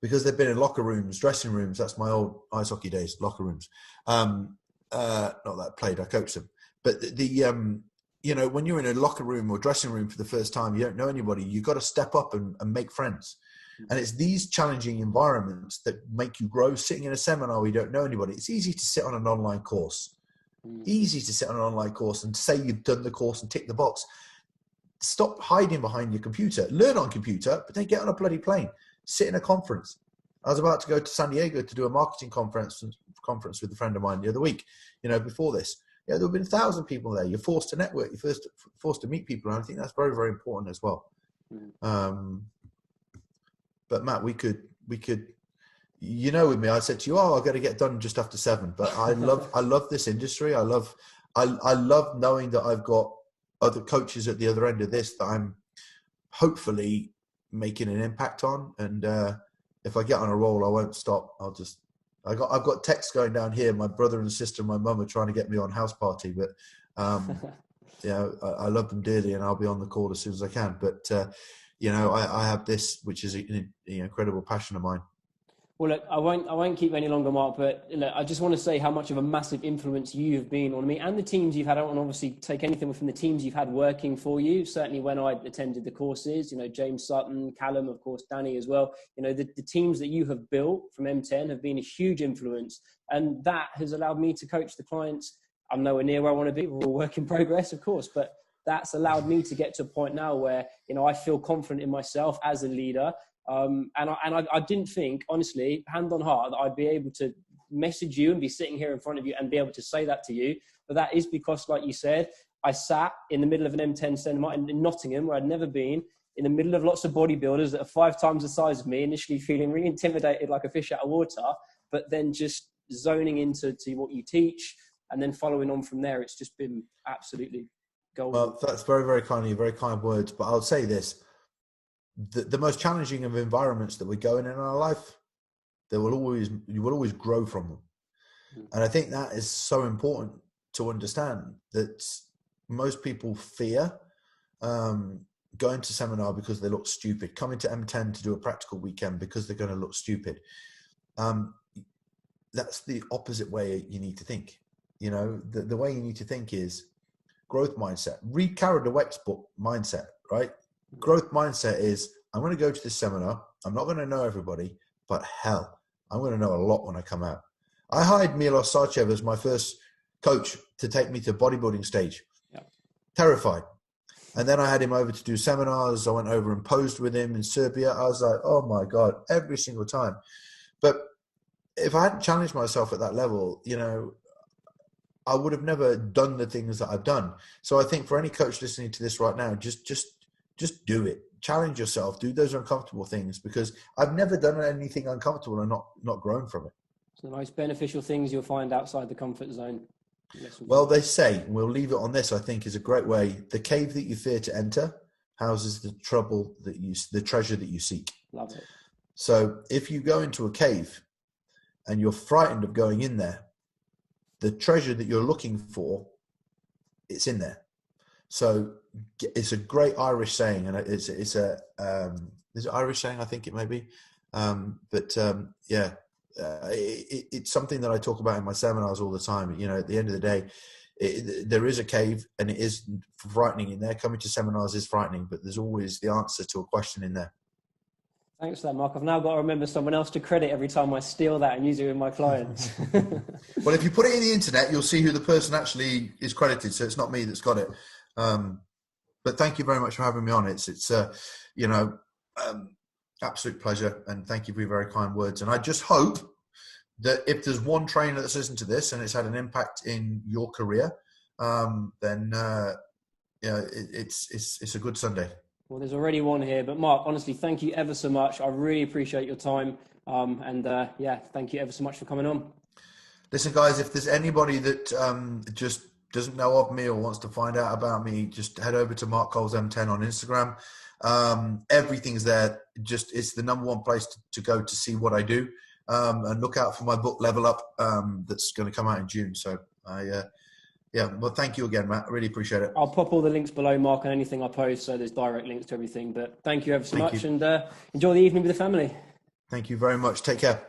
because they've been in locker rooms, dressing rooms. That's my old ice hockey days, locker rooms. Not that I played, I coached them. But when you're in a locker room or dressing room for the first time, you don't know anybody. You've got to step up and make friends. And it's these challenging environments that make you grow. Sitting in a seminar where you don't know anybody. It's easy to sit on an online course. Easy to sit on an online course and say you've done the course and tick the box. Stop hiding behind your computer. Learn on computer, but then get on a bloody plane. Sit in a conference. I was about to go to San Diego to do a marketing conference conference with a friend of mine the other week, before this. There have been 1,000 people there. You're forced to network. You're forced to meet people. And I think that's very, very important as well. But Matt, we could, with me, I said to you, I've got to get done just after 7. But I love this industry. I love knowing that I've got other coaches at the other end of this that I'm hopefully making an impact on. And if I get on a roll, I won't stop. I've got texts going down here. My brother and sister and my mum are trying to get me on house party, but I love them dearly, and I'll be on the call as soon as I can. But I have this, which is an incredible passion of mine. Well, look, I won't keep any longer, Mark, but look, I just want to say how much of a massive influence you have been on me and the teams you've had. I don't want to obviously take anything from the teams you've had working for you. Certainly when I attended the courses, James Sutton, Callum, of course, Danny as well. The teams that you have built from M10 have been a huge influence. And that has allowed me to coach the clients. I'm nowhere near where I want to be. We're all work in progress, of course, but that's allowed me to get to a point now where, I feel confident in myself as a leader. And I didn't think, honestly, hand on heart, that I'd be able to message you and be sitting here in front of you and be able to say that to you. But that is because, like you said, I sat in the middle of an M10 cinema in Nottingham, where I'd never been, in the middle of lots of bodybuilders that are 5 times the size of me, initially feeling really intimidated like a fish out of water, but then just zoning into what you teach and then following on from there. It's just been absolutely golden. Well, that's very, very kind of you, very kind words. But I'll say this. The most challenging of environments that we go in our life, you will always grow from them. And I think that is so important to understand, that most people fear going to seminar because they look stupid, coming to M10 to do a practical weekend because they're going to look stupid. That's the opposite way you need to think. The way you need to think is growth mindset. Read Cara Dweck's book, Mindset, right? Growth mindset is, I'm going to go to this seminar. I'm not going to know everybody, but hell, I'm going to know a lot when I come out. I hired Milos Sarcev as my first coach to take me to bodybuilding stage. Yeah. Terrified. And then I had him over to do seminars. I went over and posed with him in Serbia. I was like, oh my God, every single time. But if I hadn't challenged myself at that level, I would have never done the things that I've done. So I think for any coach listening to this right now, just do it. Challenge yourself. Do those uncomfortable things, because I've never done anything uncomfortable and not grown from it. So the most beneficial things you'll find outside the comfort zone. Well, they say, and we'll leave it on this, I think is a great way. The cave that you fear to enter houses the treasure that you seek. Love it. So if you go into a cave and you're frightened of going in there, the treasure that you're looking for, it's in there. So it's a great Irish saying, and it's is it Irish saying? I think it may be, it's something that I talk about in my seminars all the time. At the end of the day, there is a cave, and it is frightening in there. Coming to seminars is frightening, but there's always the answer to a question in there. Thanks for that, Mark. I've now got to remember someone else to credit every time I steal that and use it with my clients. Well, if you put it in the internet, you'll see who the person actually is credited. So it's not me that's got it. But thank you very much for having me on. It's absolute pleasure, and thank you for your very kind words. And I just hope that if there's one trainer that's listened to this and it's had an impact in your career, then it's a good Sunday. Well, there's already one here, but Mark, honestly, thank you ever so much. I really appreciate your time, thank you ever so much for coming on. Listen, guys, if there's anybody that just doesn't know of me or wants to find out about me, just head over to Mark Coles M10 on Instagram. Everything's there. It's the #1 place to go to see what I do. And look out for my book, Level Up, that's going to come out in June. So well, thank you again, Matt. I really appreciate it. I'll pop all the links below, Mark, and anything I post, so there's direct links to everything. But thank you ever so much, and enjoy the evening with the family. Thank you very much. Take care.